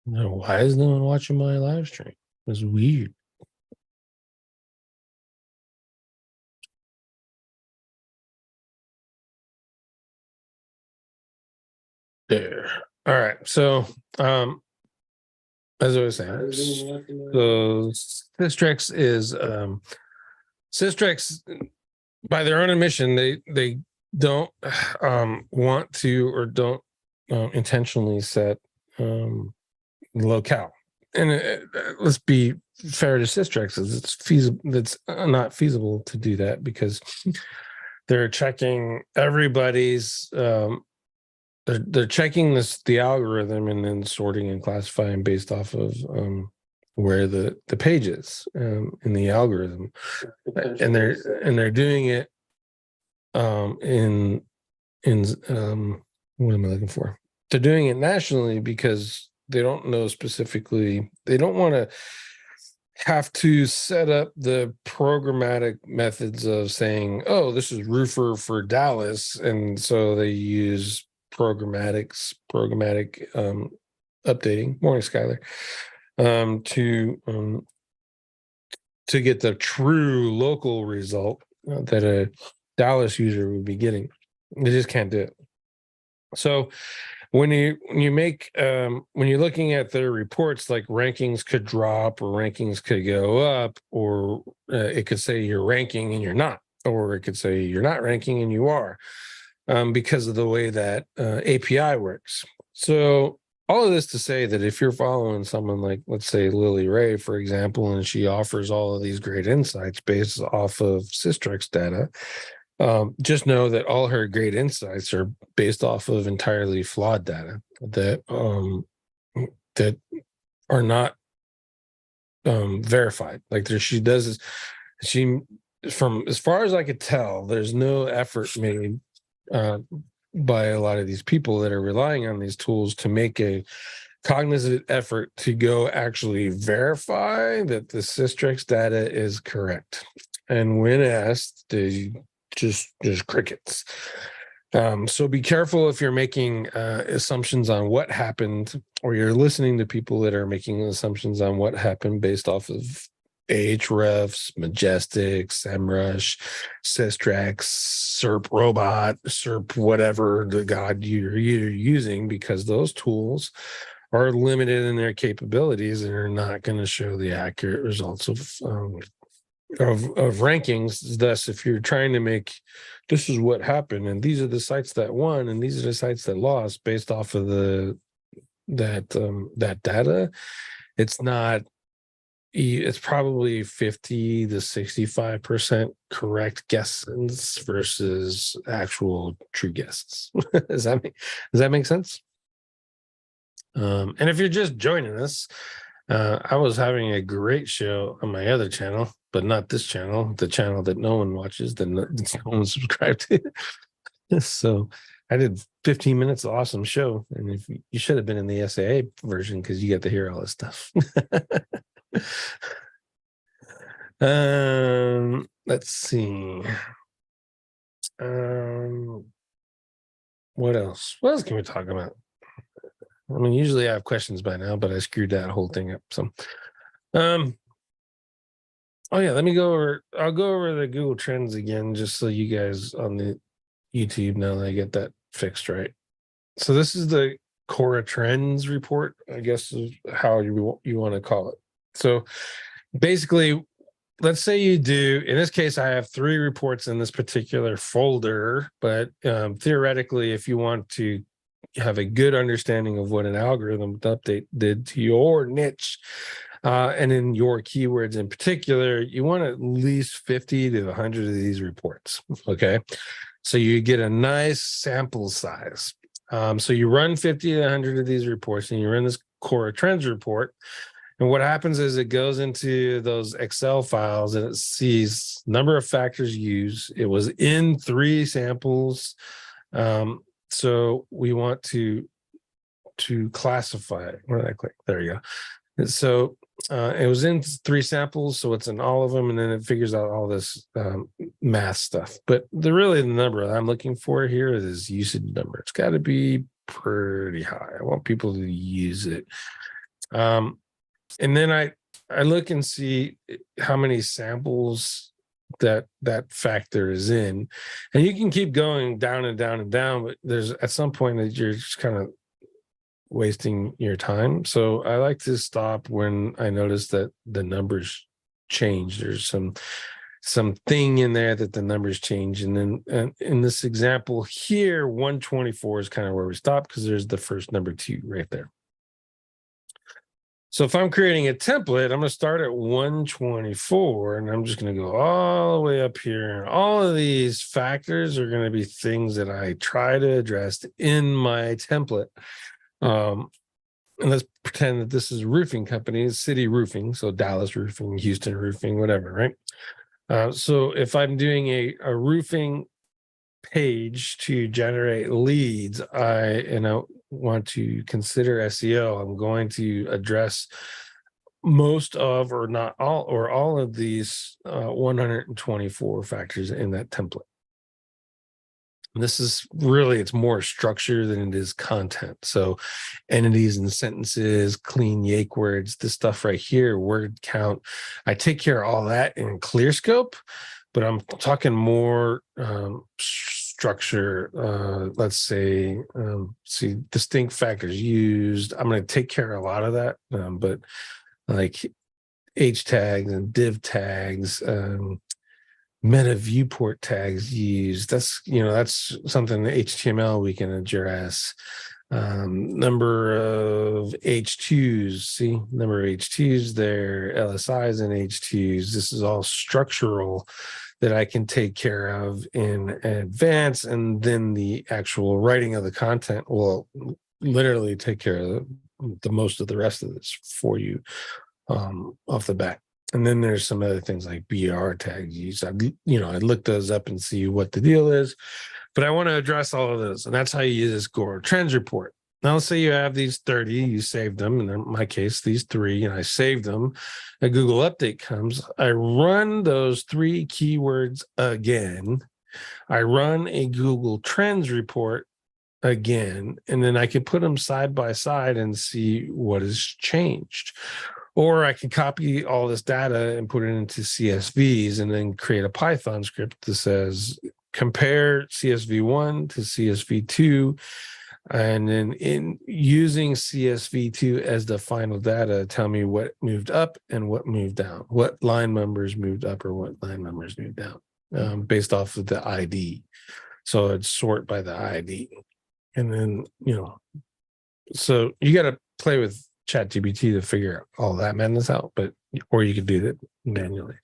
No, why is no one watching my live stream? It's weird. There. All right. So, as I was saying, so Systrix by their own admission, they don't want to or don't intentionally set locale. And let's be fair to Systrix, it's feasible. It's not feasible to do that because they're checking everybody's. They're checking the algorithm and then sorting and classifying based off of where the page is in the algorithm, and they're doing it in what am I looking for? They're doing it nationally because they don't know specifically. They don't want to have to set up the programmatic methods of saying, "Oh, this is roofer for Dallas," and so they use programmatic updating. Morning, Skyler. To get the true local result that a Dallas user would be getting. They just can't do it. So when you make when you're looking at their reports, like rankings could drop or rankings could go up, or it could say you're ranking and you're not, or it could say you're not ranking and you are, because of the way that API works. So all of this to say that if you're following someone like, let's say, Lily Ray, for example, and she offers all of these great insights based off of Systrix data, just know that all her great insights are based off of entirely flawed data that that are not verified. Like she from as far as I could tell, there's no effort made by a lot of these people that are relying on these tools to make a cognizant effort to go actually verify that the Systrix data is correct. And when asked, they just crickets. So be careful if you're making assumptions on what happened, or you're listening to people that are making assumptions on what happened based off of Ahrefs, Majestic, SEMrush, Systrix, SERP Robot, SERP whatever the god you're using, because those tools are limited in their capabilities and are not going to show the accurate results of rankings. Thus, if you're trying to make this is what happened and these are the sites that won and these are the sites that lost based off of that data, it's probably 50 to 65% correct guesses versus actual true guesses. Does that make sense? And if you're just joining us, I was having a great show on my other channel, but not this channel, the channel that no one watches, that no one subscribed to. So I did 15 minutes of awesome show. And if you should have been in the SAA version, because you get to hear all this stuff. Let's see. What else? What else can we talk about? I mean, usually I have questions by now, but I screwed that whole thing up. So, oh yeah, I'll go over the Google Trends again, just so you guys on the YouTube know that I get that fixed right. So this is the Cora Trends report, I guess is how you want to call it. So basically, let's say you do, in this case, I have 3 reports in this particular folder, but theoretically, if you want to have a good understanding of what an algorithm update did to your niche, and in your keywords in particular, you want at least 50 to 100 of these reports, okay? So you get a nice sample size. So you run 50 to 100 of these reports, and you run this Cora Trends report. And what happens is it goes into those Excel files and it sees number of factors used. It was in 3 samples. So we want to classify it. Where did I click? There you go. And so it was in 3 samples, so it's in all of them, and then it figures out all this math stuff. But the number that I'm looking for here is usage number. It's got to be pretty high. I want people to use it And then I look and see how many samples that factor is in, and you can keep going down and down and down, but there's at some point that you're just kind of wasting your time. So I like to stop when I notice that the numbers change. There's some thing in there that the numbers change. And then in this example here, 124 is kind of where we stop, because there's the first number 2 right there. So if I'm creating a template, I'm going to start at 124, and I'm just going to go all the way up here. And all of these factors are going to be things that I try to address in my template. And let's pretend that this is a roofing company, City Roofing. So Dallas Roofing, Houston Roofing, whatever, right? So if I'm doing a roofing page to generate leads, I want to consider SEO, I'm going to address most of, or not all, or all of these 124 factors in that template. And this is really, it's more structure than it is content. So entities and sentences, clean Yake words, this stuff right here, word count, I take care of all that in ClearScope, but I'm talking more structure. Let's say, see, distinct factors used. I'm going to take care of a lot of that, but like H tags and div tags, meta viewport tags used. That's something that HTML we can address. Number of H2s, see, number of H2s there, LSIs and H2s. This is all structural that I can take care of in advance, and then the actual writing of the content will literally take care of the most of the rest of this for you off the bat. And then there's some other things like BR tags used. I look those up and see what the deal is, but I want to address all of those. And that's how you use this Geo Trends report. Now, let's say you have these 30, you saved them. And in my case, these 3, and I saved them. A Google update comes. I run those 3 keywords again. I run a Google Trends report again, and then I can put them side by side and see what has changed. Or I can copy all this data and put it into CSVs and then create a Python script that says compare CSV1 to CSV2. And then in using CSV2 as the final data, tell me what moved up and what moved down, what line numbers moved up or what line numbers moved down, based off of the ID. So it's sort by the ID. And then, so you got to play with ChatGPT to figure all that madness out, or you could do that manually.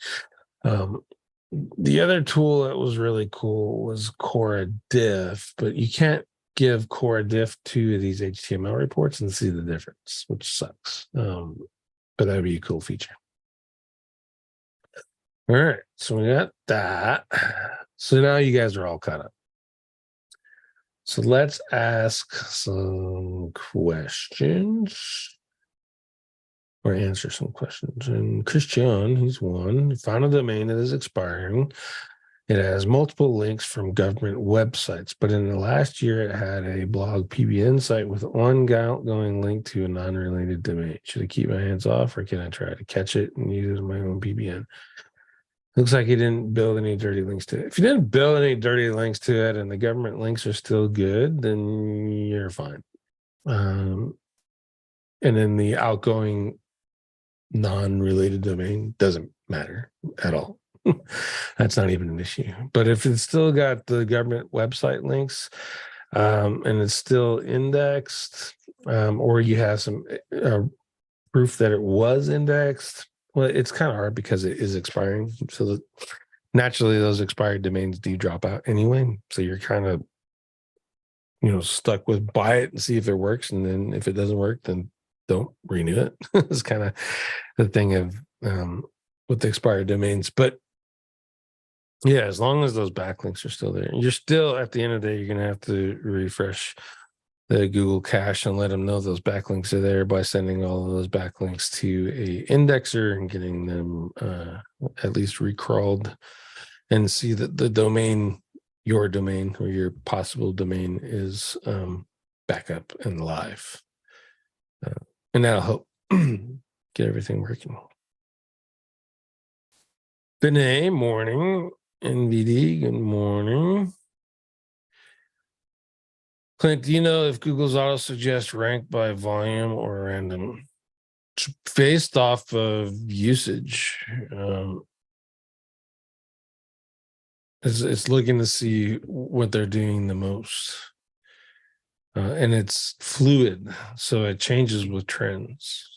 The other tool that was really cool was Cora Diff, but you can't give Cora Diff to these HTML reports and see the difference, which sucks. But that would be a cool feature. All right, so we got that. So now you guys are all caught up. So let's ask some questions. Or answer some questions. And Christian, he's one. He found a domain that is expiring. It has multiple links from government websites, but in the last year, it had a blog PBN site with one outgoing link to a non-related domain. Should I keep my hands off, or can I try to catch it and use it as my own PBN? Looks like he didn't build any dirty links to it. If you didn't build any dirty links to it and the government links are still good, then you're fine. And then the outgoing non-related domain doesn't matter at all. That's not even an issue. But if it's still got the government website links, and it's still indexed, or you have some proof that it was indexed, well, it's kind of hard because it is expiring. So naturally, those expired domains do drop out anyway. So you're kind of, stuck with buy it and see if it works. And then if it doesn't work, then don't renew it. It's kind of the thing of with the expired domains. But yeah, as long as those backlinks are still there, you're still, at the end of the day, you're going to have to refresh the Google cache and let them know those backlinks are there by sending all of those backlinks to a indexer and getting them at least recrawled, and see that the domain, your domain or your possible domain, is back up and live. And that'll help get everything working. Decay, morning. NVD, good morning. Clint, do you know if Google's auto suggest rank by volume or random? It's based off of usage. It's looking to see what they're doing the most. And it's fluid, so it changes with trends.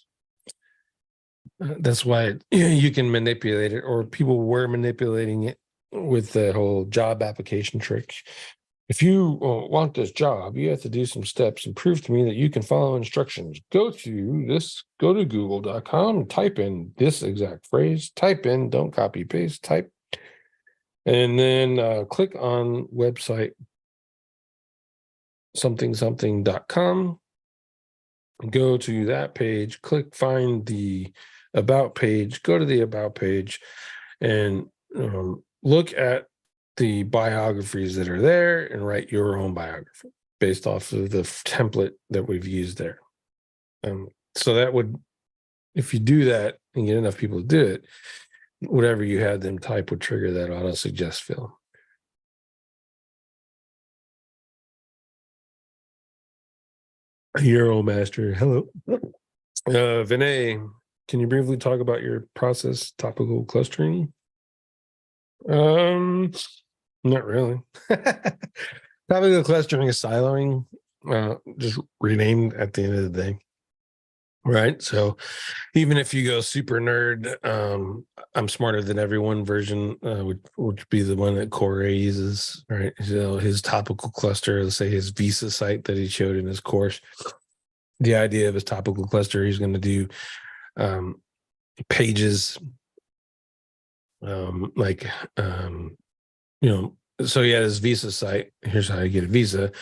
That's why you can manipulate it, or people were manipulating it with the whole job application trick. If you want this job, you have to do some steps and prove to me that you can follow instructions. Go to google.com, type in this exact phrase, type in, don't copy paste, type, and then click on website something.com. Go to that page, click find the about page, go to the about page, and look at the biographies that are there and write your own biography based off of the template that we've used there. So that would, if you do that and get enough people to do it, whatever you had them type would trigger that auto suggest field. Euromaster, hello. Vinay, can you briefly talk about your process topical clustering? Not really. Topical clustering is siloing, just renamed at the end of the day. Right. So even if you go super nerd, I'm smarter than everyone version, would be the one that Corey uses, right? So his topical cluster, let's say his Visa site that he showed in his course, the idea of his topical cluster, he's going to do pages, so he had his Visa site. Here's how you get a Visa.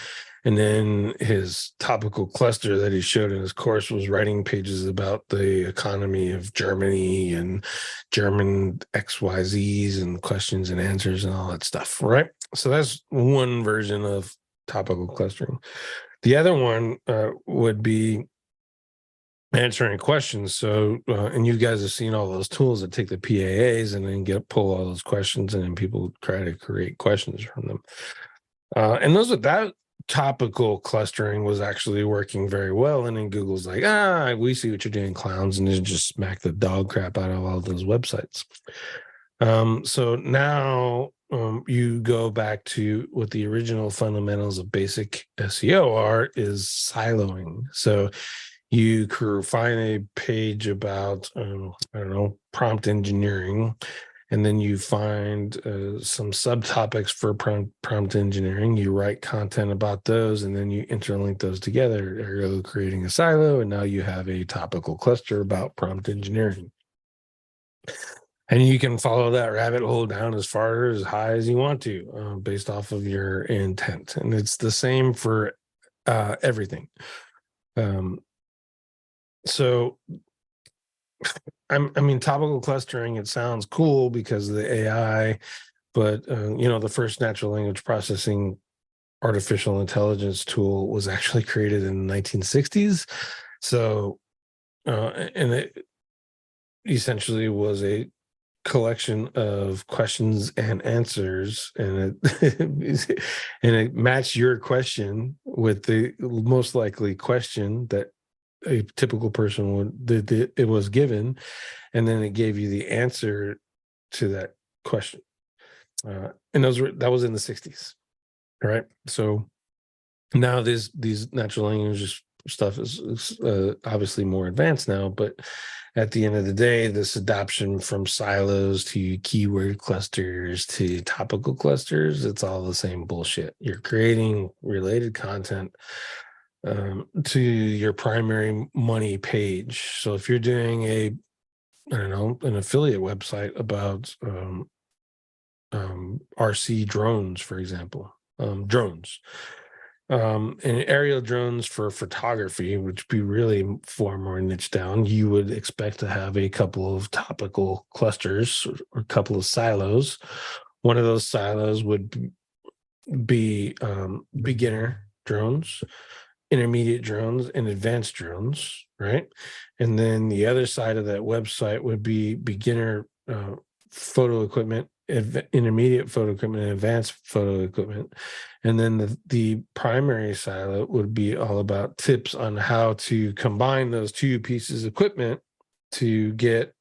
And then his topical cluster that he showed in his course was writing pages about the economy of Germany and German XYZs and questions and answers and all that stuff, right? So that's one version of topical clustering. The other one would be answering questions. So, and you guys have seen all those tools that take the PAAs and then pull all those questions, and then people try to create questions from them. And that topical clustering was actually working very well. And then Google's like, we see what you're doing, clowns, and then just smack the dog crap out of all those websites. So now you go back to what the original fundamentals of basic SEO are, is siloing. So you find a page about, prompt engineering, and then you find some subtopics for prompt engineering. You write content about those, and then you interlink those together, ergo creating a silo, and now you have a topical cluster about prompt engineering. And you can follow that rabbit hole down as far as high as you want to, based off of your intent. And it's the same for everything. So, topical clustering, it sounds cool because of the AI, but, the first natural language processing artificial intelligence tool was actually created in the 1960s. So, and it essentially was a collection of questions and answers, and it matched your question with the most likely question that a typical person it was given, and then it gave you the answer to that question. And that was in the 60s, right? So now these natural language stuff is obviously more advanced now, but at the end of the day, this adoption from silos to keyword clusters to topical clusters, it's all the same bullshit. You're creating related content to your primary money page. So if you're doing an affiliate website about RC drones, for example, drones, and aerial drones for photography, which be really far more niche down, you would expect to have a couple of topical clusters or a couple of silos. One of those silos would be beginner drones, intermediate drones and advanced drones, right? And then the other side of that website would be beginner photo equipment, intermediate photo equipment, and advanced photo equipment. And then the primary silo would be all about tips on how to combine those two pieces of equipment to get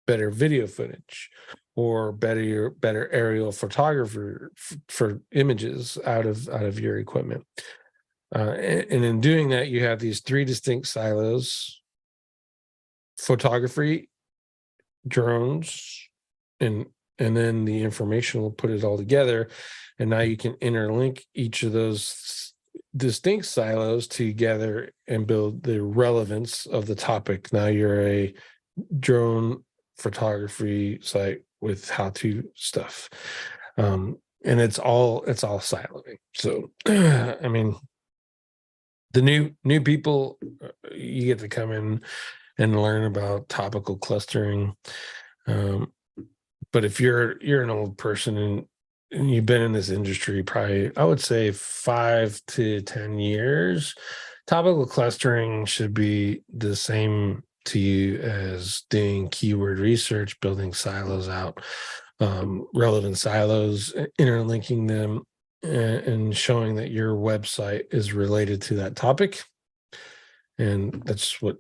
better video footage or better aerial photography for images out of your equipment. And in doing that, you have these three distinct silos: photography, drones, and then the information will put it all together. And now you can interlink each of those distinct silos together and build the relevance of the topic. Now you're a drone photography site with how-to stuff. And it's all siloing. So I mean, the new people, you get to come in and learn about topical clustering. But if you're an old person and you've been in this industry probably, I would say 5 to 10 years, topical clustering should be the same to you as doing keyword research, building silos out, relevant silos, interlinking them, and showing that your website is related to that topic. And that's what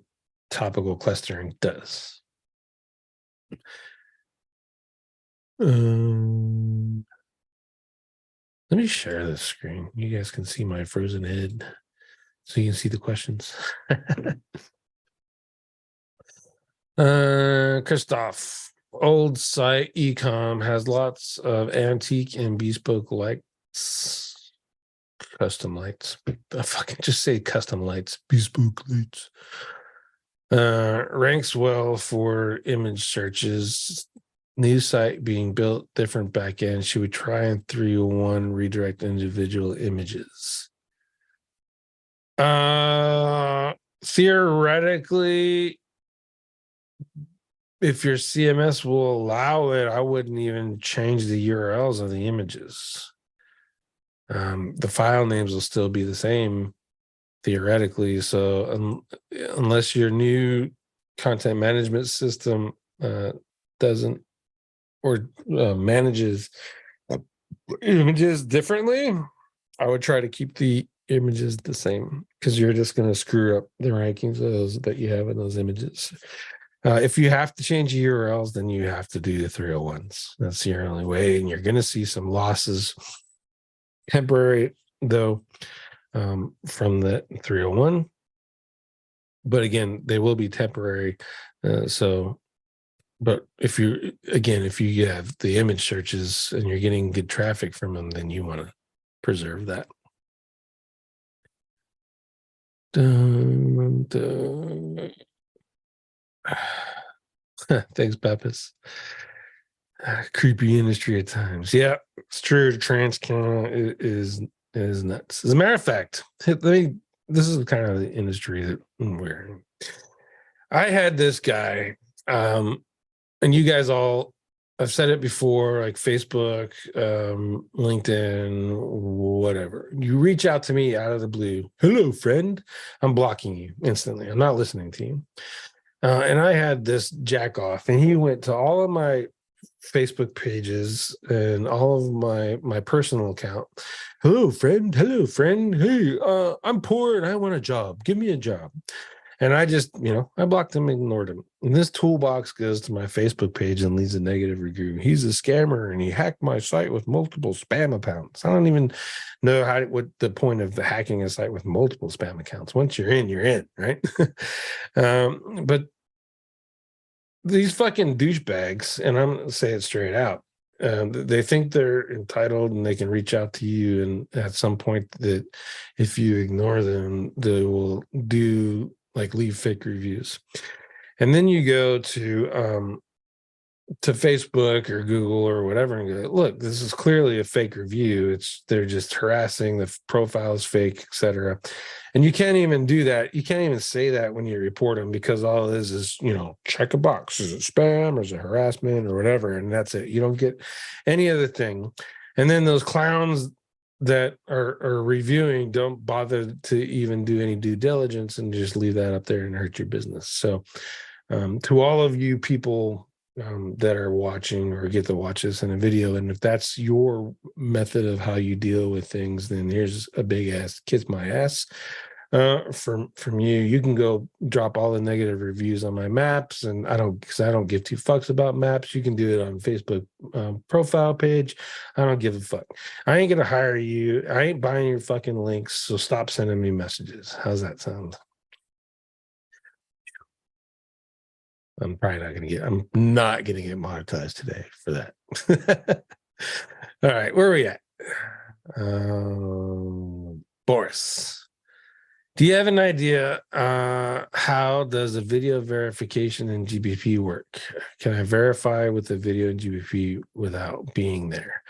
topical clustering does. Let me share this screen. You guys can see my frozen head, so you can see the questions. Christoph, old site ecom has lots of antique and bespoke lights, custom lights. I fucking just say custom lights, bespoke lights. Ranks well for image searches. New site being built, different backend. Should we try in 301 redirect individual images? Theoretically, if your CMS will allow it, I wouldn't even change the URLs of the images. The file names will still be the same theoretically. So unless your new content management system doesn't or manages images differently, I would try to keep the images the same, because you're just going to screw up the rankings of those that you have in those images. If you have to change the URLs, then you have to do the 301s. That's your only way, and you're going to see some losses, temporary though, from the 301. But again, they will be temporary. But if you have the image searches and you're getting good traffic from them, then you want to preserve that. Thanks, Pappas. Creepy industry at times. Yeah, it's true. Transcon is nuts. As a matter of fact, this is kind of the industry that we're in. I had this guy, and you guys all, I've said it before, like Facebook, LinkedIn, whatever. You reach out to me out of the blue. Hello, friend. I'm blocking you instantly. I'm not listening to you. And I had this jack off, and he went to all of my Facebook pages and all of my personal account. Hello, friend. Hello, friend. Hey, I'm poor and I want a job. Give me a job. And I just, I blocked him, ignored him. And this toolbox goes to my Facebook page and leaves a negative review. He's a scammer and he hacked my site with multiple spam accounts. I don't even know what the point of hacking a site with multiple spam accounts. Once you're in, right? But these fucking douchebags, and I'm going to say it straight out, they think they're entitled and they can reach out to you. And at some point that if you ignore them, they will leave fake reviews. And then you go to Facebook or Google or whatever and go, look, this is clearly a fake review. They're just harassing, the profile is fake, etc. And you can't even do that. You can't even say that when you report them, because all it is check a box. Is it spam or is it harassment or whatever? And that's it. You don't get any other thing. And then those clowns that are reviewing don't bother to even do any due diligence and just leave that up there and hurt your business. So to all of you people that are watching or get to watch this in a video, and if that's your method of how you deal with things, then here's a big ass kiss my ass from you. You can go drop all the negative reviews on my maps, and I don't give two fucks about maps. You can do it on Facebook profile page. I don't give a fuck. I ain't gonna hire you. I ain't buying your fucking links, so stop sending me messages. How's that sound? I'm not gonna get monetized today for that. All right, where are we at? Boris, do you have an idea how does a video verification in GBP work? Can I verify with the video in GBP without being there?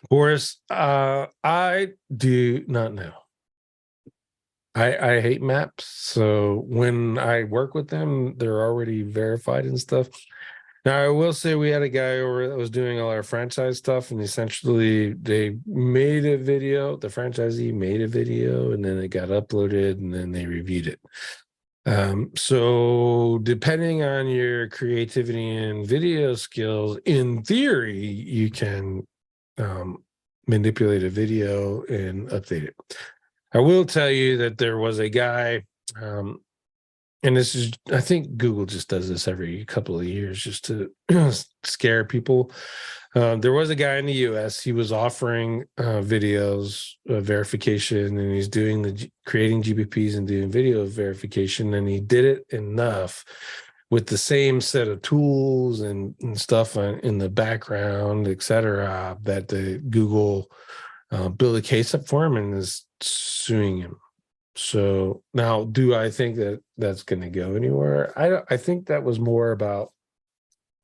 Boris, I do not know. I hate maps. So when I work with them, they're already verified and stuff. Now, I will say we had a guy over that was doing all our franchise stuff, and essentially they made a video, the franchisee made a video, and then it got uploaded, and then they reviewed it. So depending on your creativity and video skills, in theory, you can manipulate a video and update it. I will tell you that there was a guy, and this is, I think Google just does this every couple of years just to scare people. There was a guy in the US, he was offering videos verification, and he's doing creating GBPs and doing video verification, and he did it enough with the same set of tools and stuff in the background, etc., that the Google built a case up for him and is suing him. So now, do I think that that's going to go anywhere? I think that was more about,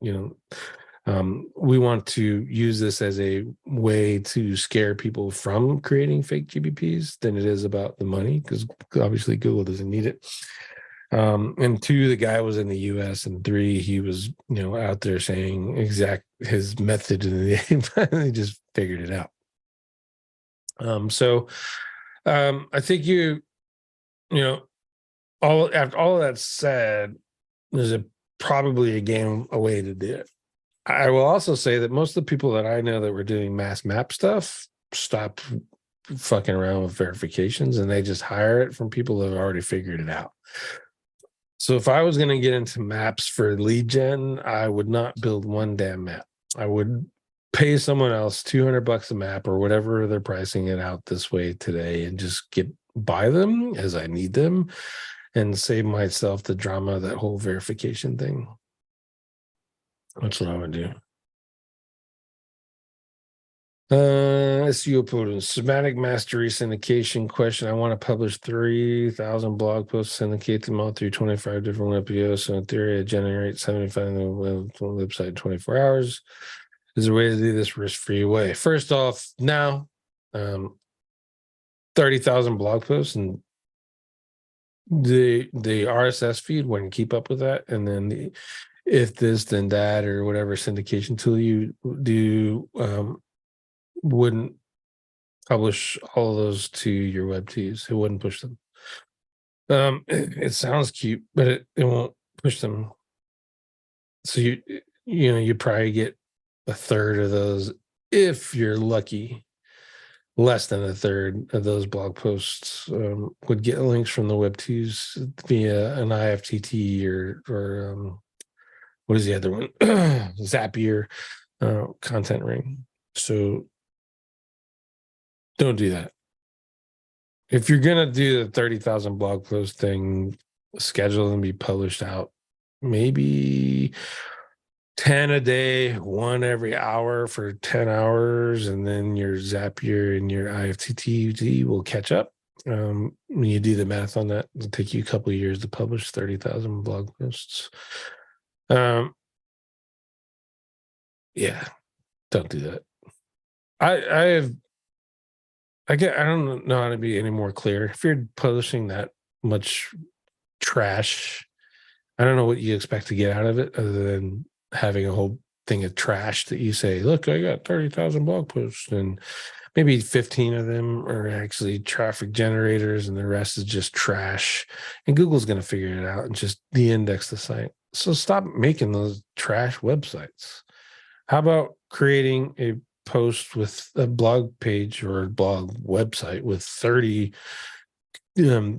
we want to use this as a way to scare people from creating fake GBPs than it is about the money, because obviously Google doesn't need it. And two, the guy was in the US, and three, he was, out there saying his method, and he just figured it out. So I think after all of that said, there's probably a way to do it. I will also say that most of the people that I know that were doing mass map stuff stopped fucking around with verifications, and they just hire it from people that have already figured it out. So if I was going to get into maps for lead gen, I would not build one damn map. I would pay someone else $200 a map or whatever they're pricing it out this way today, and just buy them as I need them and save myself the drama of that whole verification thing. That's what I would do. SEO Plugins, semantic mastery syndication question. I want to publish 3,000 blog posts, syndicate them all through 25 different web videos. So in theory, I generate 75 on the website in 24 hours. Is there a way to do this risk-free way? First off, now 30,000 blog posts, and the RSS feed wouldn't keep up with that. And then the if this then that or whatever syndication tool you do wouldn't publish all of those to your web tees. It wouldn't push them. It sounds cute, but it won't push them. So you probably get a third of those, if you're lucky. Less than a third of those blog posts would get links from the web tees via an IFTT or what is the other one? Zapier content ring. So don't do that. If you're going to do the 30,000 blog post thing, schedule them to be published out maybe 10 a day, one every hour for 10 hours, and then your Zapier and your IFTT will catch up. When you do the math on that, it'll take you a couple of years to publish 30,000 blog posts. Yeah, don't do that. I don't know how to be any more clear. If you're publishing that much trash, I don't know what you expect to get out of it other than having a whole thing of trash that you say, look, I got 30,000 blog posts, and maybe 15 of them are actually traffic generators and the rest is just trash. And Google's going to figure it out and just de-index the site. So stop making those trash websites. How about creating a post with a blog page or a blog website with 30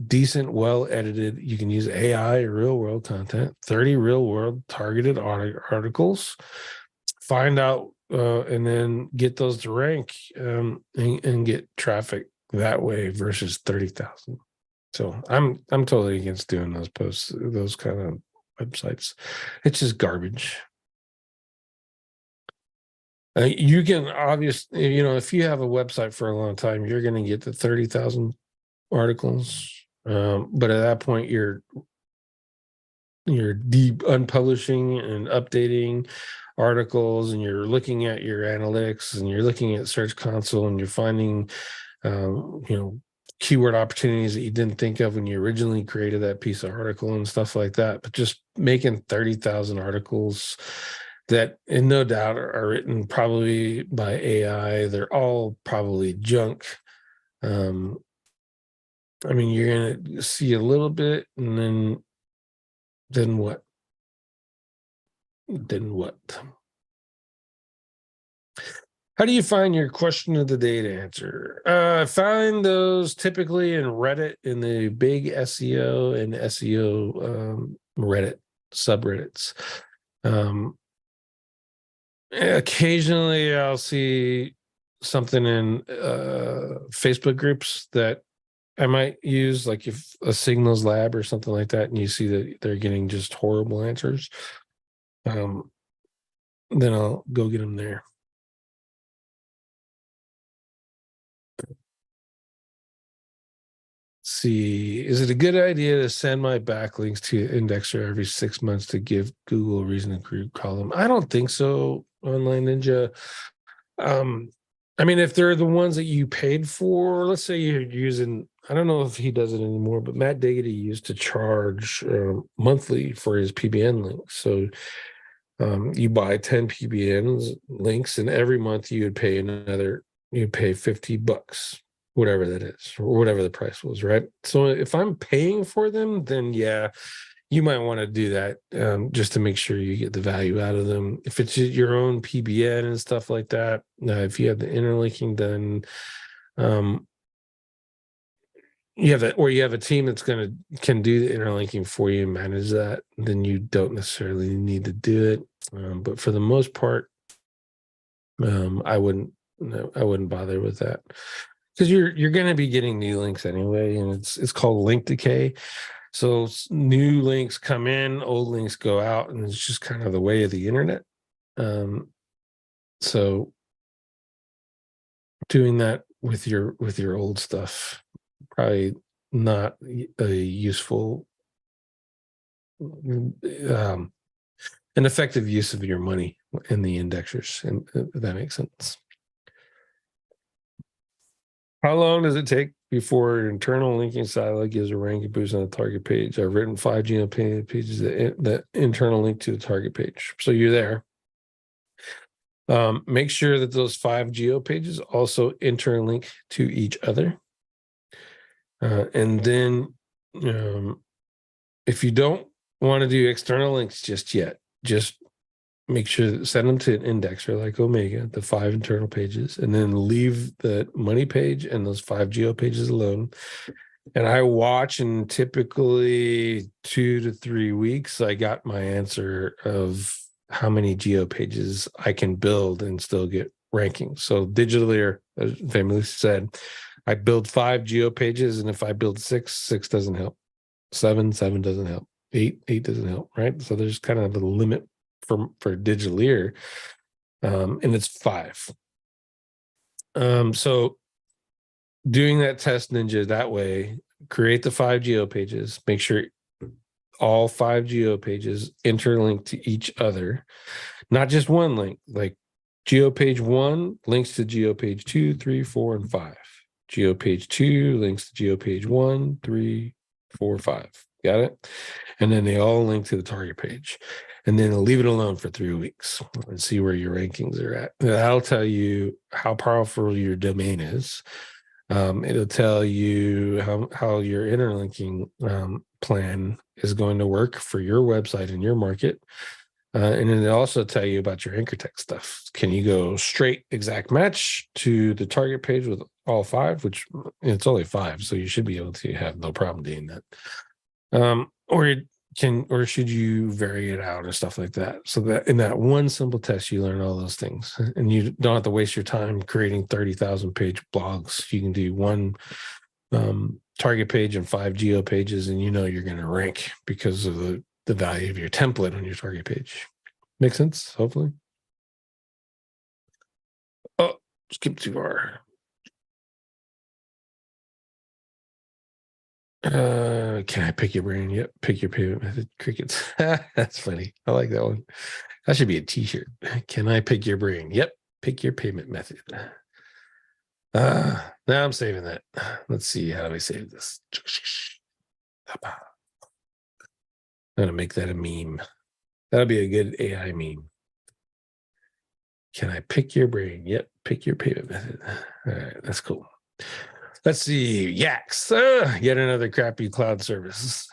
decent, well-edited, you can use AI or real-world content, 30 real-world targeted articles, find out and then get those to rank and get traffic that way versus 30,000. So I'm totally against doing those posts, those kind of websites. It's just garbage. You can obviously, if you have a website for a long time, you're going to get to 30,000 articles. But at that point, you're unpublishing and updating articles, and you're looking at your analytics, and you're looking at Search Console, and you're finding, keyword opportunities that you didn't think of when you originally created that piece of article and stuff like that. But just making 30,000 articles that, and no doubt, are written probably by AI. They're all probably junk. You're going to see a little bit, and then what? Then what? How do you find your question of the day to answer? I find those typically in Reddit, in the big SEO and SEO Reddit subreddits. Occasionally I'll see something in Facebook groups that I might use, like if a Signals Lab or something like that, and you see that they're getting just horrible answers, then I'll go get them there. See, is it a good idea to send my backlinks to Indexer every 6 months to give Google a reason to call them? I don't think so, Online Ninja. If they're the ones that you paid for, let's say you're using, I don't know if he does it anymore, but Matt Diggity used to charge monthly for his PBN links. So you buy 10 PBNs links, and every month you'd pay $50, whatever that is, or whatever the price was, right? So if I'm paying for them, then yeah, you might want to do that just to make sure you get the value out of them. If it's your own PBN and stuff like that, if you have the interlinking done, you have that, or you have a team that's can do the interlinking for you and manage that, then you don't necessarily need to do it. But for the most part, I wouldn't bother with that, because you're going to be getting new links anyway, and it's called link decay. So new links come in, old links go out, and it's just kind of the way of the internet. So doing that with your old stuff, probably not a useful, an effective use of your money in the indexers, and if that makes sense. How long does it take before internal linking silo gives a ranking boost on the target page? I've written 5 Geo pages that internal link to the target page. So you're there. Make sure that those 5 Geo pages also interlink to each other. And then if you don't want to do external links just yet, just make sure that send them to an indexer like Omega, the 5 internal pages, and then leave the money page and those 5 Geo pages alone. And I watch, and typically 2 to 3 weeks, I got my answer of how many Geo pages I can build and still get rankings. So digitally, as famously said, I build 5 Geo pages, and if I build 6 doesn't help. 7 doesn't help. 8 doesn't help, right? So there's kind of a limit for Digitally, and it's 5. So doing that test ninja that way, create the 5 Geo pages, make sure all 5 Geo pages interlink to each other, not just one link, like Geo page 1 links to Geo page 2, 3, 4, and 5. Geo page 2 links to Geo page 1, 3, 4, 5. Got it? And then they all link to the target page. And then leave it alone for 3 weeks and see where your rankings are at. That'll tell you how powerful your domain is. It'll tell you how your interlinking plan is going to work for your website and your market. And then it'll also tell you about your anchor text stuff. Can you go straight exact match to the target page with all 5, which it's only 5, so you should be able to have no problem doing that. Or should you vary it out or stuff like that? So that in that one simple test, you learn all those things, and you don't have to waste your time creating 30,000 page blogs. You can do one target page and 5 geo pages, and you're going to rank because of the value of your template on your target page. Make sense? Hopefully. Oh, skip too far. Can I pick your brain? Yep. Pick your payment method. Crickets. That's funny. I like that one. That should be a t-shirt. Can I pick your brain? Yep. Pick your payment method. Now I'm saving that. Let's see. How do I save this? I'm going to make that a meme. That'll be a good AI meme. Can I pick your brain? Yep. Pick your payment method. All right. That's cool. Let's see. Yaks. Yet another crappy cloud service.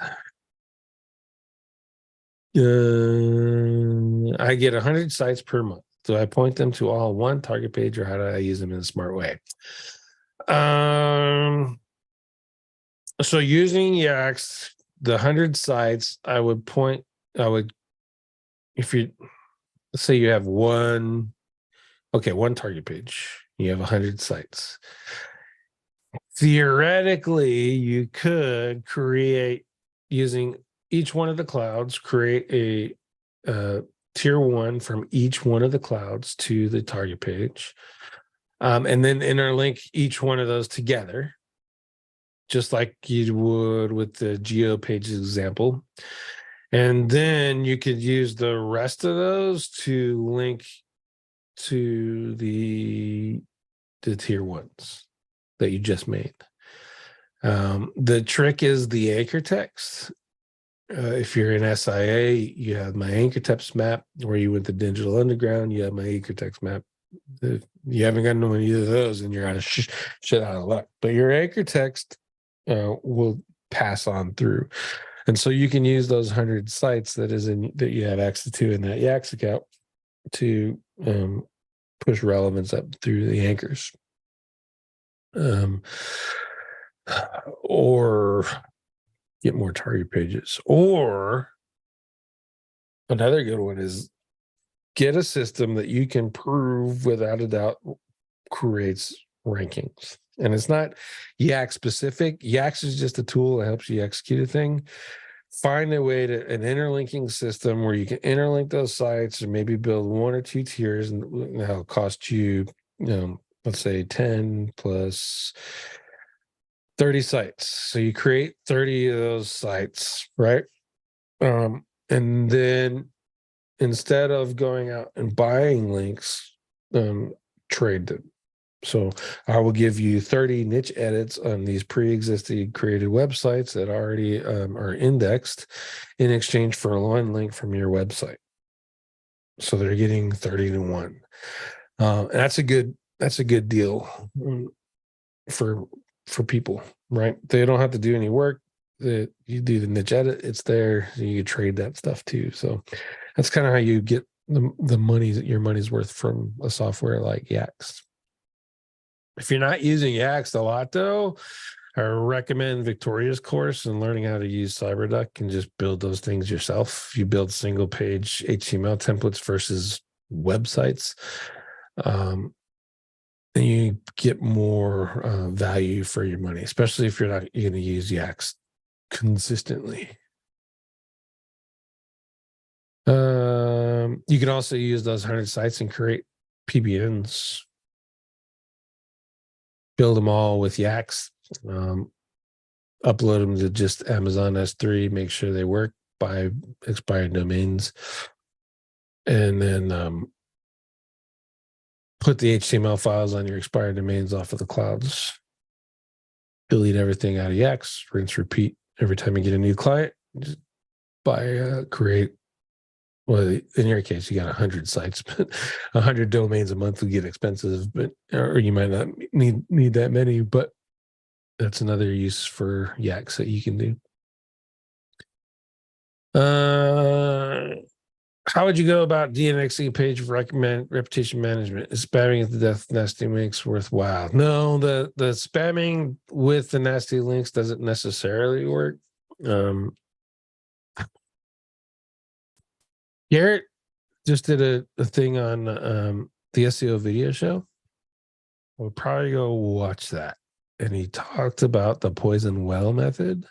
I get 100 sites per month. Do I point them to all one target page, or how do I use them in a smart way? So using Yaks, the 100 sites, if you, let's say you have one target page, you have 100 sites. Theoretically, you could create, using each one of the clouds, create a tier 1 from each one of the clouds to the target page, and then interlink each one of those together, just like you would with the Geo Pages example. And then you could use the rest of those to link to the tier 1s that you just made. The trick is the anchor text. If you're in SIA, you have my anchor text map. Where you went to Digital Underground, you have my anchor text map. If you haven't gotten to any of those, and you're out of shit out of luck. But your anchor text will pass on through, and so you can use those 100 sites that you have access to in that Yaks account to push relevance up through the anchors. Or get more target pages. Or another good one is get a system that you can prove without a doubt creates rankings. And it's not Yak specific. Yaks is just a tool that helps you execute a thing. Find a way to an interlinking system where you can interlink those sites and maybe build 1 or 2 tiers, and that'll cost you, let's say 10 plus 30 sites. So you create 30 of those sites, right? And then instead of going out and buying links, trade them. So I will give you 30 niche edits on these pre-existing created websites that already are indexed in exchange for one link from your website. So they're getting 30 to 1. And that's a good deal for people, right? They don't have to do any work. You do the niche edit, it's there. You can trade that stuff too. So that's kind of how you get the money, your money's worth from a software like Yaks. If you're not using Yaks a lot, though, I recommend Victoria's course and learning how to use CyberDuck and just build those things yourself. You build single page HTML templates versus websites, and you get more value for your money, especially if you're not going to use Yaks consistently. You can also use those 100 sites and create PBNs. Build them all with Yaks, upload them to just Amazon S3, make sure they work, buy expired domains, and then put the HTML files on your expired domains off of the clouds. Delete everything out of Yaks, rinse, repeat every time you get a new client, Just create. Well, in your case, you got 100 sites, but 100 domains a month would get expensive. But or you might not need that many. But that's another use for Yaks that you can do. How would you go about DNXing page recommend reputation management? Is spamming the death nasty links worthwhile? No, the spamming with the nasty links doesn't necessarily work. Garrett just did a thing on the SEO video show. We'll probably go watch that. And he talked about the poison well method.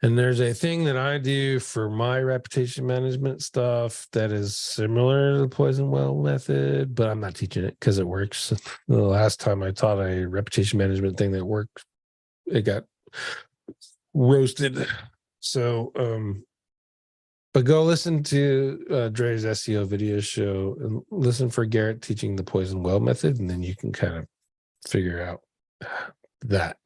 And there's a thing that I do for my reputation management stuff that is similar to the poison well method, but I'm not teaching it because it works. The last time I taught a reputation management thing that worked, it got roasted. So, but go listen to Dre's SEO video show and listen for Garrett teaching the poison well method, and then you can kind of figure out that.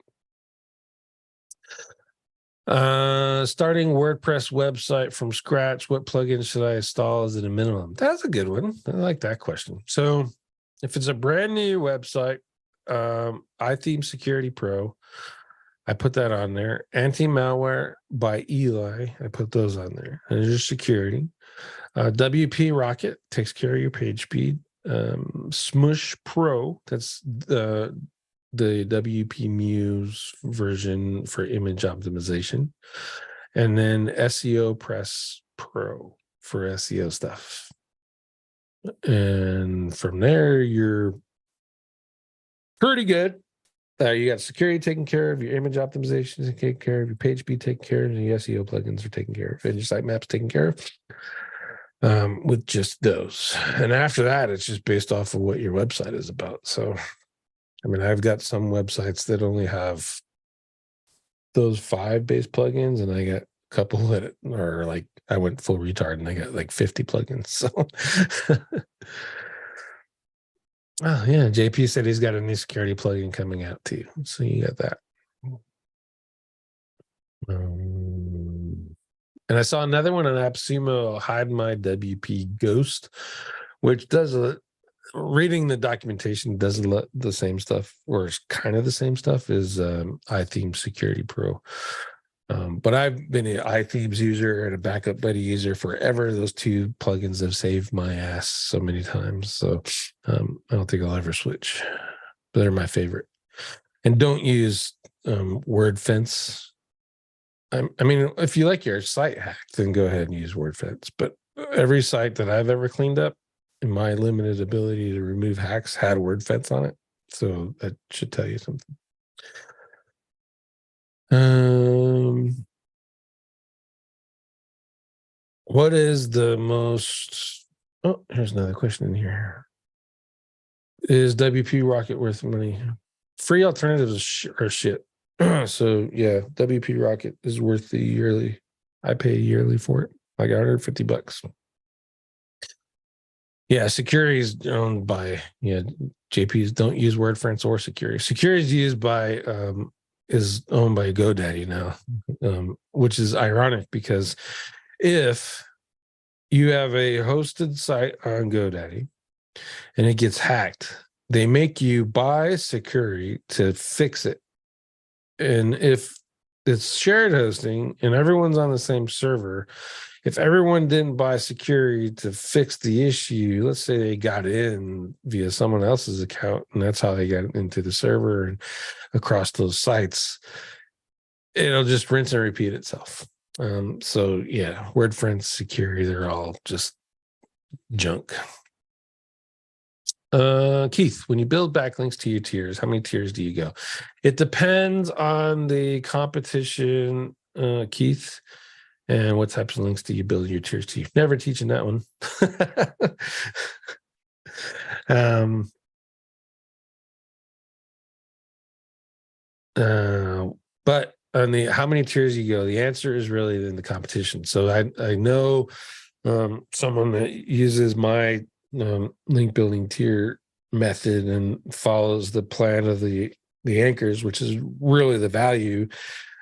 Starting WordPress website from scratch, what plugins should I install as a minimum? That's a good one. I like that question. So if it's a brand new website, iTheme Security Pro, I put that on there. Anti-malware by Eli, I put those on there. And there's security. WP Rocket takes care of your page speed. Smush Pro, that's the WP Muse version for image optimization. And then SEO Press Pro for SEO stuff. And from there, you're pretty good. You got security taken care of, your image optimization is taken care of, your page speed taken care of, and your SEO plugins are taken care of, and your sitemaps taken care of with just those. And after that, it's just based off of what your website is about. So, I mean, I've got some websites that only have those 5 base plugins, and I got a couple that are like, I went full retard and I got like 50 plugins. So, oh yeah, JP said he's got a new security plugin coming out too. So you got that. And I saw another one on AppSumo, Hide My WP Ghost, which does reading the documentation does the same stuff, or it's kind of the same stuff as iTheme Security Pro. But I've been an iThemes user and a Backup Buddy user forever. Those 2 plugins have saved my ass so many times. So I don't think I'll ever switch. But they're my favorite. And don't use WordFence. I mean, if you like your site hacked, then go ahead and use WordFence. But every site that I've ever cleaned up, in my limited ability to remove hacks, had WordFence on it. So that should tell you something. What is the most... Oh, here's another question in here. Is WP Rocket worth money? Free alternatives are shit. So yeah, WP Rocket is worth the yearly. I pay yearly for it. Like $150. Yeah, security is owned by JP's. Don't use WordFence or security. Security is used by is owned by GoDaddy now, which is ironic because if you have a hosted site on GoDaddy and it gets hacked, they make you buy security to fix it. And if it's shared hosting and everyone's on the same server, if everyone didn't buy security to fix the issue, let's say they got in via someone else's account and that's how they got into the server and across those sites, it'll just rinse and repeat itself. So yeah, WordFence, security, they're all just junk. Keith, when you build backlinks to your tiers, how many tiers do you go? It depends on the competition, Keith, and what types of links do you build your tiers to? Never teaching that one. But on the how many tiers you go, the answer is really in the competition. So I know someone that uses my link building tier method and follows the plan of the anchors, which is really the value.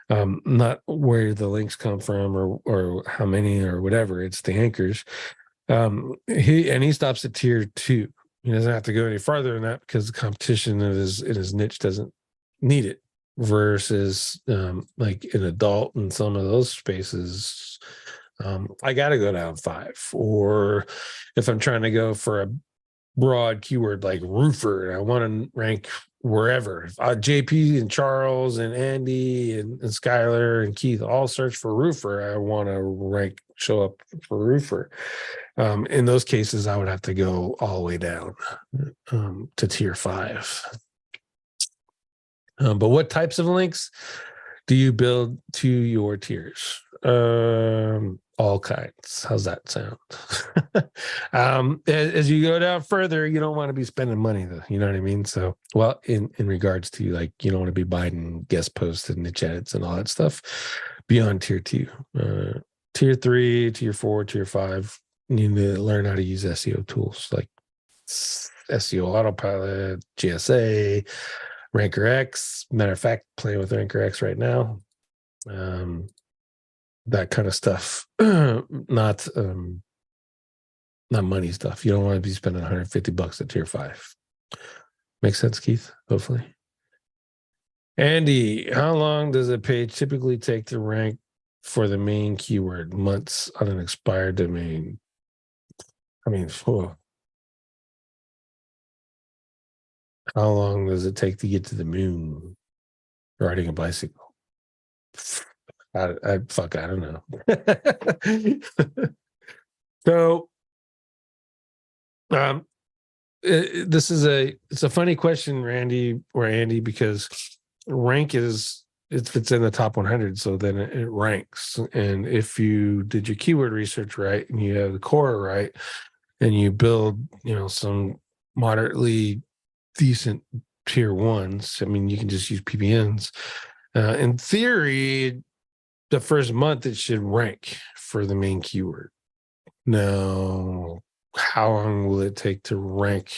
Not where the links come from or how many or whatever. It's the anchors. He stops at tier 2. He doesn't have to go any farther than that because the competition in his niche doesn't need it. Versus like an adult in some of those spaces, I got to go down 5. Or if I'm trying to go for a broad keyword like roofer, and I want to rank wherever, JP and Charles and Andy and Skylar and Keith all search for roofer, I want to show up for roofer. In those cases, I would have to go all the way down to tier 5. But what types of links do you build to your tiers? All kinds. How's that sound? As you go down further, you don't want to be spending money, though. You know what I mean? So, well, in regards to, like, you don't want to be buying guest posts and niche edits and all that stuff beyond tier 2. Tier 3, tier 4, tier 5, you need to learn how to use SEO tools like SEO Autopilot, GSA, Ranker X. Matter of fact, playing with Ranker X right now. That kind of stuff, not money stuff. You don't want to be spending $150 at tier 5. Makes sense, Keith? Hopefully. Andy, how long does a page typically take to rank for the main keyword? Months on an expired domain. I mean, how long does it take to get to the moon riding a bicycle? I don't know. So, it's a funny question, Randy or Andy, because rank is, if it's in the top 100, so then it ranks. And if you did your keyword research right and you have the core right, and you build, some moderately decent tier 1s, I mean, you can just use PBNs. In theory, the first month it should rank for the main keyword. Now, how long will it take to rank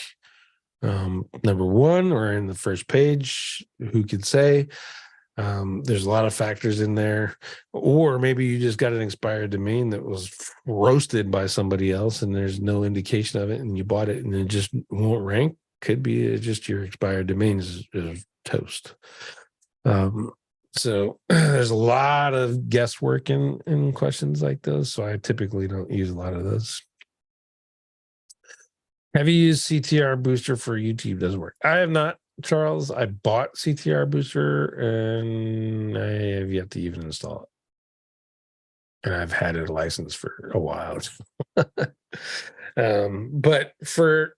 number 1 or in the first page? Who could say? There's a lot of factors in there. Or maybe you just got an expired domain that was roasted by somebody else and there's no indication of it, and you bought it and it just won't rank. Could be just your expired domain is toast. So there's a lot of guesswork in questions like those. So I typically don't use a lot of those. Have you used CTR Booster for YouTube? Doesn't work. I have not, Charles. I bought CTR Booster and I have yet to even install it. And I've had it licensed for a while. But for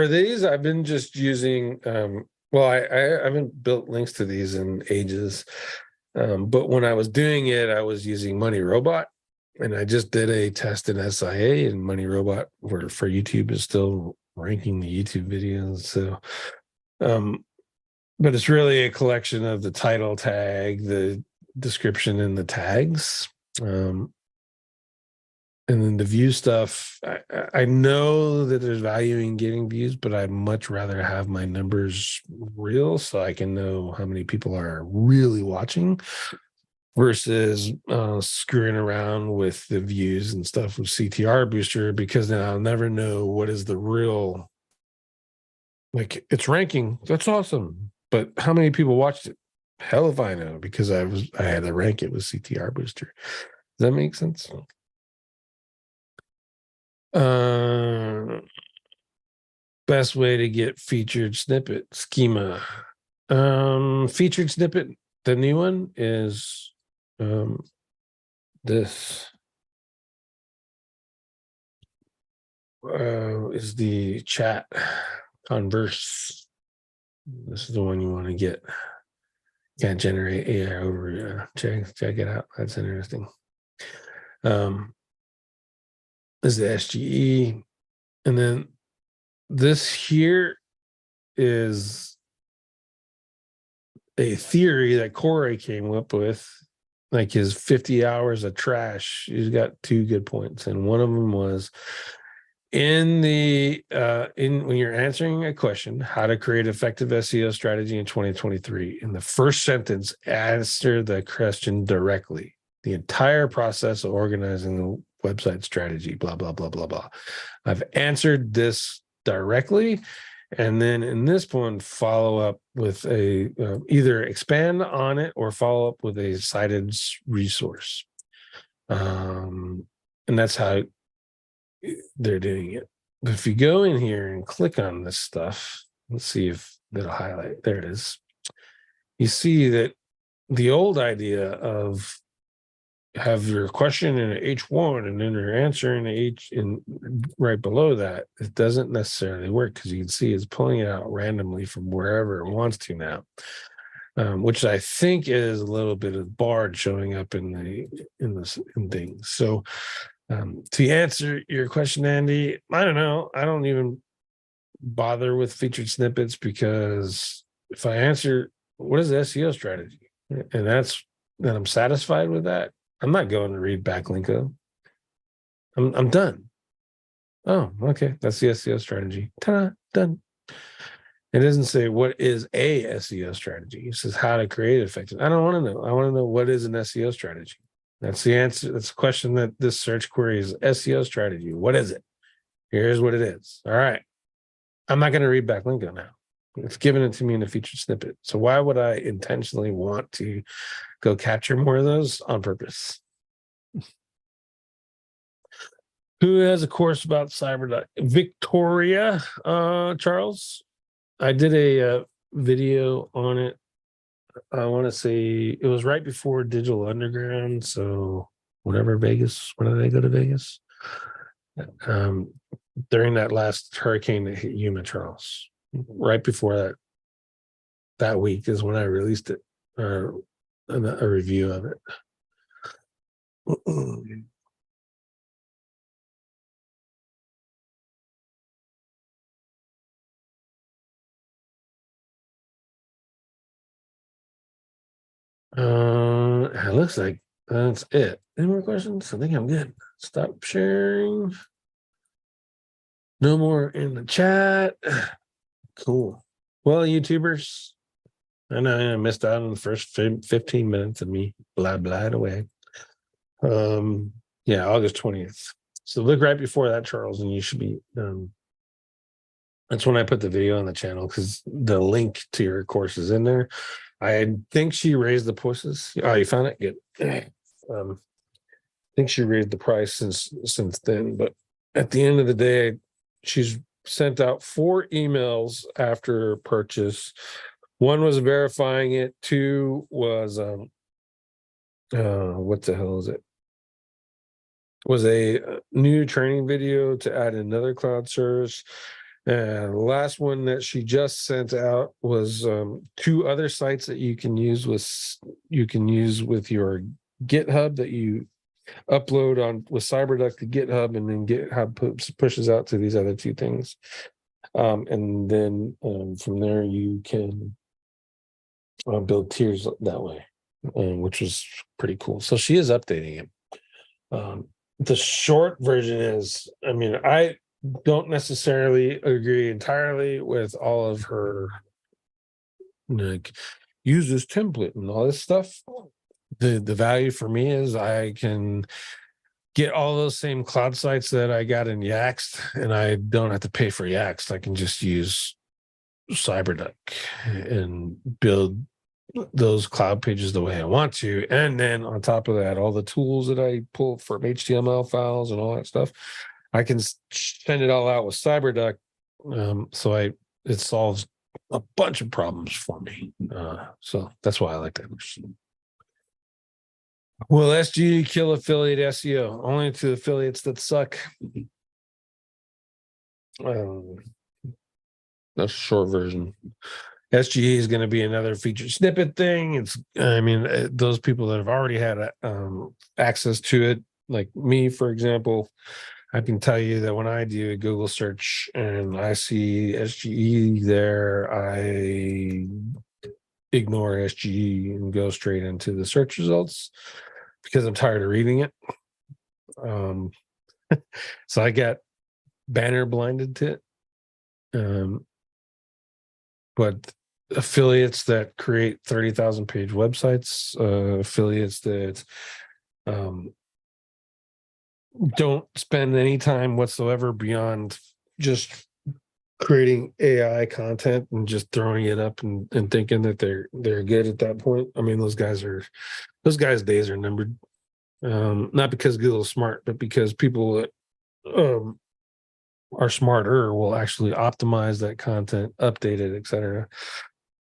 these, I've been just using, well, I haven't built links to these in ages. But when I was doing it, I was using Money Robot. And I just did a test in SIA, and Money Robot for YouTube is still ranking the YouTube videos. So, but it's really a collection of the title tag, the description, and the tags. And then the view stuff, I know that there's value in getting views, but I'd much rather have my numbers real so I can know how many people are really watching versus screwing around with the views and stuff with CTR Booster, because then I'll never know what is the real, like, it's ranking. That's awesome. But how many people watched it? Hell if I know, because I had to rank it with CTR Booster. Does that make sense? Best way to get featured snippet schema. Featured snippet, the new one is this is the chat converse. This is the one you want to get. Can't generate AI over. Check it out. That's interesting. This is the SGE, and then this here is a theory that Corey came up with, like his 50 hours of trash. He's got 2 good points, and one of them was in when you're answering a question, how to create effective SEO strategy in 2023, in the first sentence, answer the question directly. The entire process of organizing the website strategy, blah, blah, blah, blah, blah. I've answered this directly. And then in this one, follow up with either expand on it or follow up with a cited resource. And that's how they're doing it. But if you go in here and click on this stuff, let's see if it'll highlight. There it is. You see that the old idea of have your question in H1 and then your answer in H in right below that, it doesn't necessarily work because you can see it's pulling it out randomly from wherever it wants to now, which I think is a little bit of Bard showing up in things. So to answer your question, Andy, I don't know. I don't even bother with featured snippets because if I answer what is the SEO strategy, and then I'm satisfied with that, I'm not going to read backlinko. I'm done. Oh, okay. That's the SEO strategy. Ta-da, done. It doesn't say what is a SEO strategy. It says how to create it effective. I don't want to know. I want to know what is an SEO strategy. That's the answer. That's the question that this search query is. SEO strategy. What is it? Here's what it is. All right. I'm not going to read backlinko now. It's given it to me in a featured snippet. So why would I intentionally want to go capture more of those on purpose? Who has a course about cyber? Victoria, Charles. I did a video on it. I want to say it was right before Digital Underground. So whatever Vegas, when did they go to Vegas? During that last hurricane that hit Yuma, Charles. Right before that week is when I released it, a review of it. It looks like that's it. Any more questions? I think I'm good. Stop sharing. No more in the chat. Cool. Well, YouTubers, I know I missed out on the first 15 minutes of me blah away. Yeah, August 20th. So look right before that, Charles, and you should be that's when I put the video on the channel because the link to your course is in there. I think she raised the prices. Oh, you found it? Good. I think she raised the price since then, but at the end of the day, she's sent out 4 emails after purchase. One was verifying it. 2 was what the hell is it? Was a new training video to add another cloud service. And the last one that she just sent out was 2 other sites that you can use with your GitHub that you upload on with CyberDuck to GitHub, and then GitHub pushes out to these other 2 things. And then from there you can build tiers that way, which was pretty cool. So she is updating it. The short version is, I mean, I don't necessarily agree entirely with all of her like use this template and all this stuff. The value for me is I can get all those same cloud sites that I got in Yaxt, and I don't have to pay for Yaxt. I can just use CyberDuck and build those cloud pages the way I want to. And then on top of that, all the tools that I pull from HTML files and all that stuff, I can send it all out with CyberDuck. So it solves a bunch of problems for me. So that's why I like that. Will SGE kill affiliate SEO? Only to affiliates that suck. That's a short version. SGE is going to be another featured snippet thing. I mean, those people that have already had access to it, like me, for example, I can tell you that when I do a Google search and I see SGE there, I ignore SGE and go straight into the search results because I'm tired of reading it. So I get banner blinded to it. But affiliates that create 30,000 page websites, affiliates that don't spend any time whatsoever beyond just creating AI content and just throwing it up and thinking that they're good at that point. I mean, those guys' days are numbered. Not because Google's smart, but because people that are smarter will actually optimize that content, update it, etc.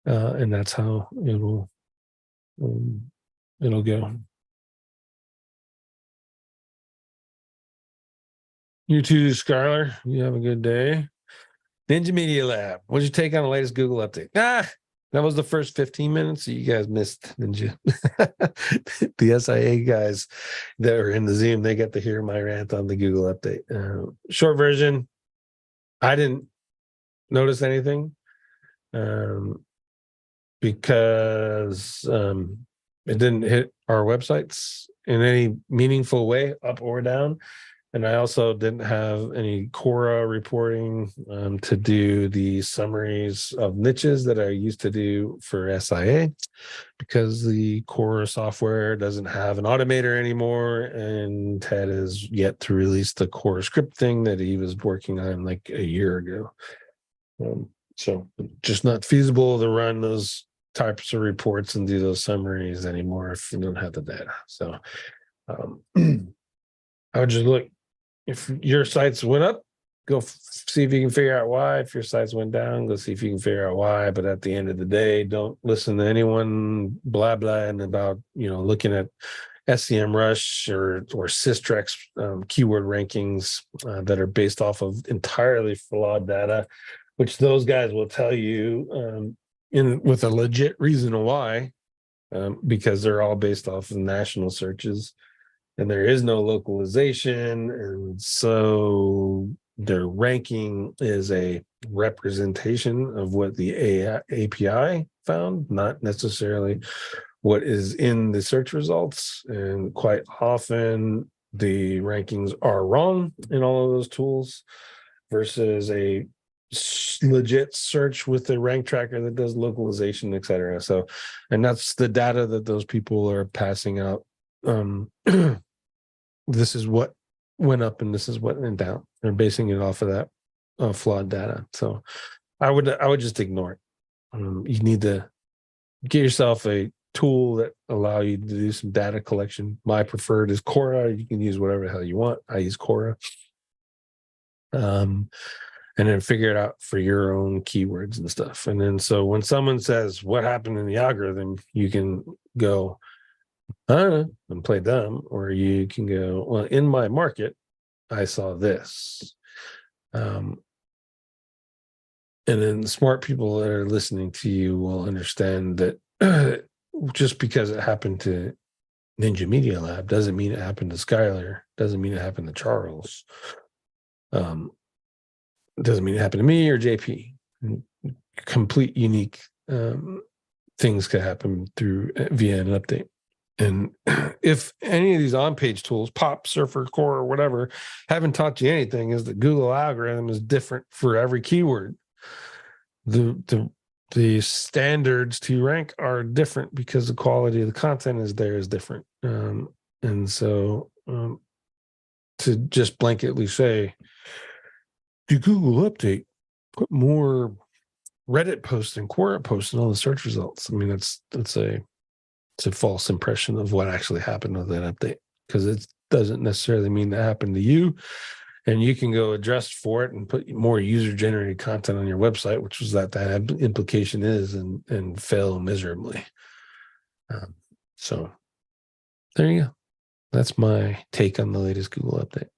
And that's how it'll go. You too, Skylar. You have a good day. Ninja Media Lab. What'd you take on the latest Google update? That was the first 15 minutes. You guys missed, didn't you? The SIA guys that are in the Zoom, they get to hear my rant on the Google update. Short version, I didn't notice anything because it didn't hit our websites in any meaningful way, up or down. And I also didn't have any Quora reporting to do the summaries of niches that I used to do for SIA, because the Quora software doesn't have an automator anymore, and Ted is yet to release the Quora script thing that he was working on like a year ago. So just not feasible to run those types of reports and do those summaries anymore if you don't have the data. So I would just look. If your sites went up, go see if you can figure out why. If your sites went down, go see if you can figure out why. But at the end of the day, don't listen to anyone blah about looking at SEMrush or Systrix keyword rankings that are based off of entirely flawed data, which those guys will tell you with a legit reason why, because they're all based off of national searches. And there is no localization, and so their ranking is a representation of what the API found, not necessarily what is in the search results. And quite often, the rankings are wrong in all of those tools versus a legit search with a rank tracker that does localization, etc. So, and that's the data that those people are passing out. This is what went up and this is what went down. They're basing it off of that flawed data. So I would just ignore it. You need to get yourself a tool that allow you to do some data collection. My preferred is Quora. You can use whatever the hell you want. I use Quora. And then figure it out for your own keywords and stuff. And then so when someone says what happened in the algorithm, you can go, I don't know, and play dumb, or you can go, well, in my market, I saw this. And then the smart people that are listening to you will understand that just because it happened to Ninja Media Lab doesn't mean it happened to Skylar, doesn't mean it happened to Charles. Doesn't mean it happened to me or JP. Complete unique things could happen via an update. And if any of these on-page tools, Pop, Surfer, Core, or whatever, haven't taught you anything, is the Google algorithm is different for every keyword. The standards to rank are different because the quality of the content is different. And so to just blanketly say, do Google update, put more Reddit posts and Quora posts in all the search results. I mean, it's a false impression of what actually happened with that update, because it doesn't necessarily mean that happened to you. And you can go adjust for it and put more user-generated content on your website, which was that implication is, and fail miserably. So there you go. That's my take on the latest Google update.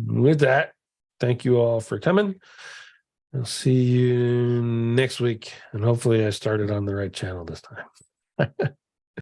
With that, thank you all for coming. I'll see you next week, and hopefully I started on the right channel this time.